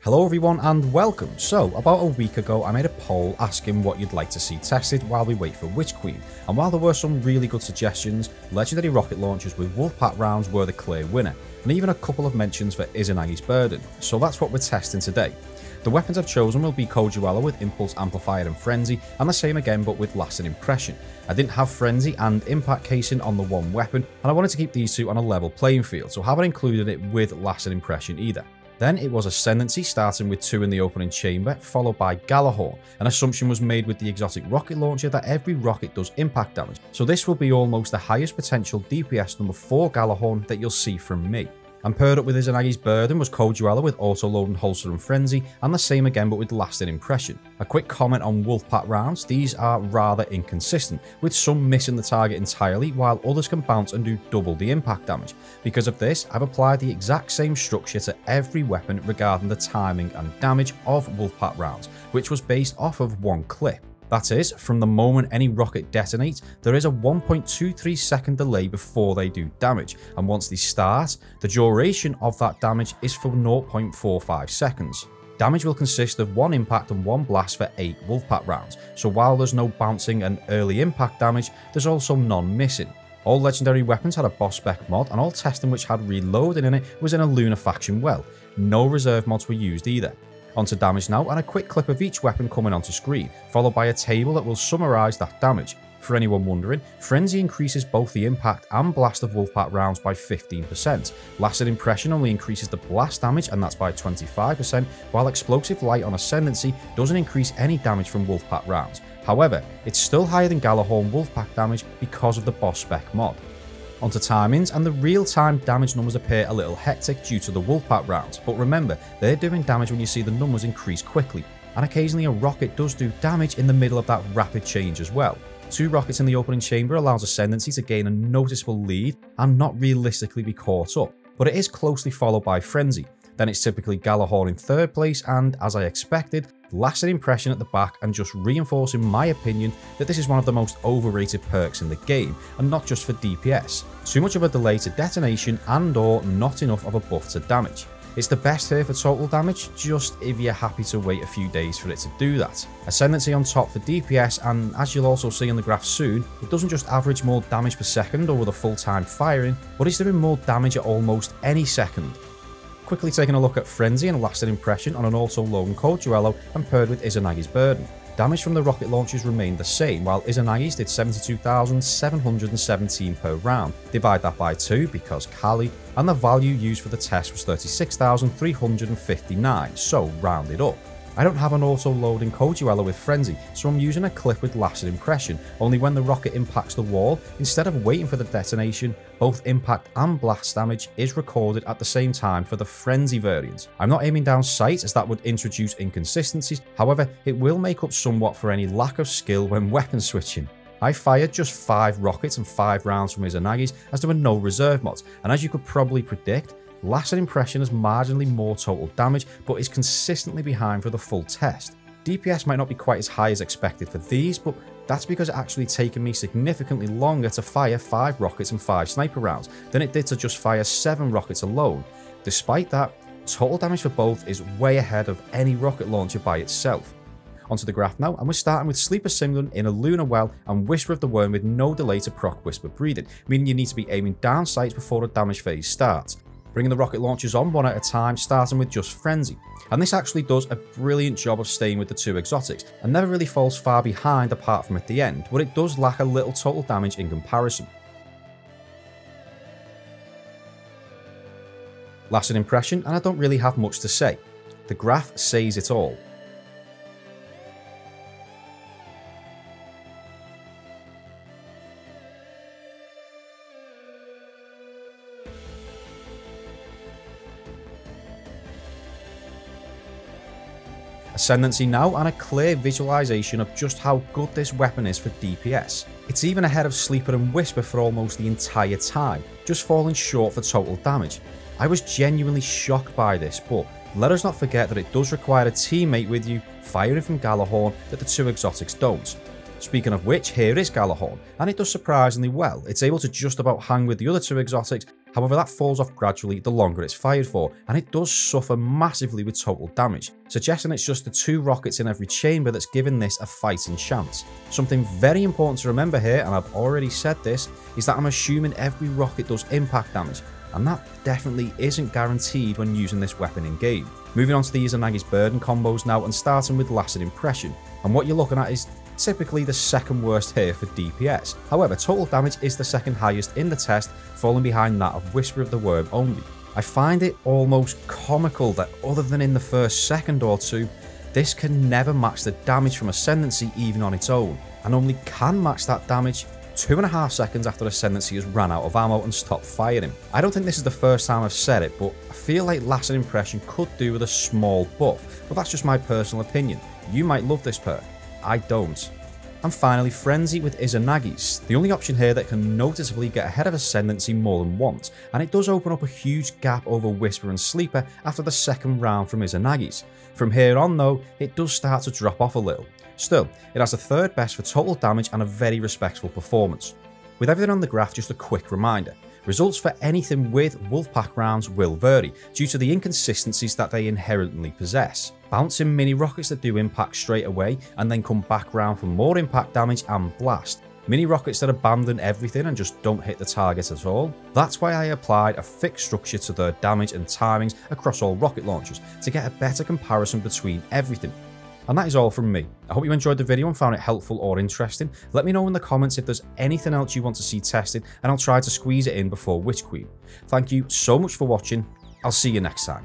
Hello everyone and welcome. So, about a week ago I made a poll asking what you'd like to see tested while we wait for Witch Queen, and while there were some really good suggestions, legendary rocket launchers with Wolfpack Rounds were the clear winner, and even a couple of mentions for Izanagi's burden, so that's what we're testing today. The weapons I've chosen will be Kojuela with Impulse Amplifier and Frenzy, and the same again but with Lasting Impression. I didn't have Frenzy and Impact Casing on the one weapon, and I wanted to keep these two on a level playing field, so haven't included it with Lasting Impression either. Then it was Ascendancy, starting with 2 in the opening chamber, followed by Galahorn. An assumption was made with the exotic rocket launcher that every rocket does impact damage, so this will be almost the highest potential DPS number 4 Galahorn that you'll see from me. And paired up with Izanagi's burden was Kojuela with auto load and holster and frenzy, and the same again but with lasting impression. A quick comment on Wolfpack Rounds: these are rather inconsistent, with some missing the target entirely while others can bounce and do double the impact damage. Because of this, I've applied the exact same structure to every weapon regarding the timing and damage of Wolfpack Rounds, which was based off of one clip. That is, from the moment any rocket detonates, there is a 1.23 second delay before they do damage, and once they start, the duration of that damage is for 0.45 seconds. Damage will consist of 1 impact and 1 blast for 8 Wolfpack rounds, so while there's no bouncing and early impact damage, there's also none missing. All legendary weapons had a boss spec mod, and all testing which had reloading in it was in a lunar faction well. No reserve mods were used either. Onto damage now, and a quick clip of each weapon coming onto screen, followed by a table that will summarise that damage. For anyone wondering, Frenzy increases both the impact and blast of Wolfpack rounds by 15%. Lasting Impression only increases the blast damage, and that's by 25%, while Explosive Light on Ascendancy doesn't increase any damage from Wolfpack rounds. However, it's still higher than Galahorn Wolfpack damage because of the boss spec mod. Onto timings, and the real-time damage numbers appear a little hectic due to the Wolfpack rounds, but remember, they're doing damage when you see the numbers increase quickly, and occasionally a rocket does do damage in the middle of that rapid change as well. 2 rockets in the opening chamber allows Ascendancy to gain a noticeable lead and not realistically be caught up, but it is closely followed by Frenzy. Then it's typically Galahorn in 3rd place, and as I expected, Lasting Impression at the back, and just reinforcing my opinion that this is one of the most overrated perks in the game, and not just for DPS. Too much of a delay to detonation and or not enough of a buff to damage. It's the best here for total damage, just if you're happy to wait a few days for it to do that. Ascendancy on top for DPS, and as you'll also see in the graph soon, it doesn't just average more damage per second or with a full-time firing, but it's doing more damage at almost any second. Quickly taking a look at Frenzy and Lasting Impression on an auto load Kojuela and paired with Izanagi's burden. Damage from the rocket launchers remained the same, while Izanagi's did 72,717 per round. Divide that by 2 because Kali, and the value used for the test was 36,359, so rounded up. I don't have an auto loading Kojuela with Frenzy, so I'm using a clip with Lasting Impression. Only when the rocket impacts the wall, instead of waiting for the detonation, both impact and blast damage is recorded at the same time for the Frenzy variant. I'm not aiming down sight as that would introduce inconsistencies, however it will make up somewhat for any lack of skill when weapon switching. I fired just 5 rockets and 5 rounds from Izanagi's as there were no reserve mods, and as you could probably predict, Lasting Impression has marginally more total damage, but is consistently behind for the full test. DPS might not be quite as high as expected for these, but that's because it actually taken me significantly longer to fire 5 rockets and 5 sniper rounds than it did to just fire 7 rockets alone. Despite that, total damage for both is way ahead of any rocket launcher by itself. Onto the graph now, and we're starting with Sleeper Simulant in a lunar well and Whisper of the Worm with no delay to proc Whisper breathing, meaning you need to be aiming down sights before the damage phase starts. Bringing the rocket launchers on one at a time, starting with just Frenzy. And this actually does a brilliant job of staying with the 2 exotics, and never really falls far behind apart from at the end, but it does lack a little total damage in comparison. Lasting Impression, and I don't really have much to say. The graph says it all. Ascendancy now, and a clear visualization of just how good this weapon is for DPS. It's even ahead of Sleeper and Whisper for almost the entire time, just falling short for total damage. I was genuinely shocked by this, but let us not forget that it does require a teammate with you firing from Galahorn that the 2 exotics don't. Speaking of which, here is Galahorn, and it does surprisingly well. It's able to just about hang with the other 2 exotics, However, that falls off gradually the longer it's fired for, and it does suffer massively with total damage, suggesting it's just the 2 rockets in every chamber that's given this a fighting chance. Something very important to remember here, and I've already said this, is that I'm assuming every rocket does impact damage, and that definitely isn't guaranteed when using this weapon in game. Moving on to the Izanagi's burden combos now, and starting with Lasting Impression, and what you're looking at is typically the second worst here for DPS. However, total damage is the second highest in the test, falling behind that of Whisper of the Worm only. I find it almost comical that other than in the first second or two, this can never match the damage from Ascendancy even on its own, and only can match that damage 2.5 seconds after Ascendancy has ran out of ammo and stopped firing. I don't think this is the first time I've said it, but I feel like Lasting Impression could do with a small buff, but that's just my personal opinion. You might love this perk, I don't. And finally, Frenzy with Izanagi's, the only option here that can noticeably get ahead of Ascendancy more than once, and it does open up a huge gap over Whisper and Sleeper after the second round from Izanagi's. From here on though, it does start to drop off a little. Still, it has the 3rd best for total damage and a very respectful performance. With everything on the graph, just a quick reminder. Results for anything with Wolfpack Rounds will vary, due to the inconsistencies that they inherently possess. Bouncing mini rockets that do impact straight away and then come back round for more impact damage and blast. Mini rockets that abandon everything and just don't hit the target at all. That's why I applied a fixed structure to their damage and timings across all rocket launchers, to get a better comparison between everything. And that is all from me. I hope you enjoyed the video and found it helpful or interesting. Let me know in the comments if there's anything else you want to see tested, and I'll try to squeeze it in before Witch Queen. Thank you so much for watching. I'll see you next time.